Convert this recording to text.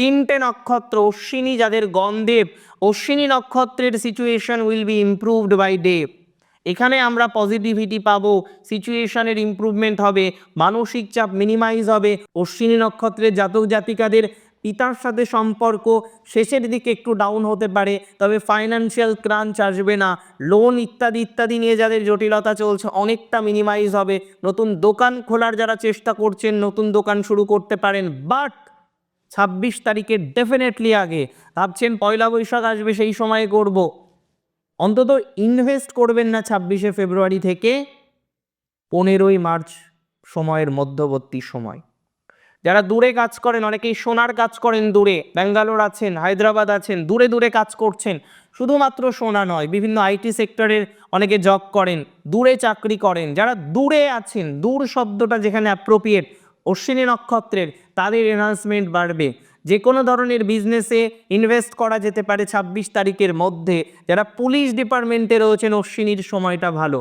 তিনটে নক্ষত্র অশ্বিনী যাদের গণদেব, অশ্বিনী নক্ষত্রের situation will be improved by day. এখানে আমরা পজিটিভিটি পাবো, সিচুয়েশনের ইমপ্রুভমেন্ট হবে, মানসিক চাপ মিনিমাইজ হবে। অশ্বিনী নক্ষত্রের জাতক জাতিকাদের পিতার সাথে সম্পর্ক শেষের দিকে একটু ডাউন হতে পারে, তবে ফাইন্যান্সিয়াল ক্রাঞ্চ আসবে না। লোন ইত্যাদি ইত্যাদি নিয়ে যাদের জটিলতা চলছে অনেকটা মিনিমাইজ হবে। নতুন দোকান খোলার যারা চেষ্টা করছেন নতুন দোকান শুরু করতে পারেন। বাট 26 তারিখে ডেফিনেটলি আগে ভাবছেন পয়লা বৈশাখ আসবে সেই সময়ে করব, অন্তত ইনভেস্ট করবেন না 26শে ফেব্রুয়ারি থেকে 15ই মার্চ সময়ের মধ্যবর্তী সময়। যারা দূরে কাজ করেন, অনেকেই সোনার কাজ করেন দূরে, ব্যাঙ্গালোর আছেন, হায়দ্রাবাদ আছেন, দূরে দূরে কাজ করছেন। শুধুমাত্র সোনা নয়, বিভিন্ন আইটি সেক্টরের অনেকে জব করেন, দূরে চাকরি করেন। যারা দূরে আছেন, দূর শব্দটা যেখানে অ্যাপ্রোপ্রিয়েট অশ্বিনী নক্ষত্রের, তাদের এনহান্সমেন্ট বাড়বে। যে কোনো ধরনের বিজনেসে ইনভেস্ট করা যেতে পারে 26 তারিখের মধ্যে। যারা পুলিশ ডিপার্টমেন্টে রয়েছেন অশ্বিনীর সময়টা ভালো।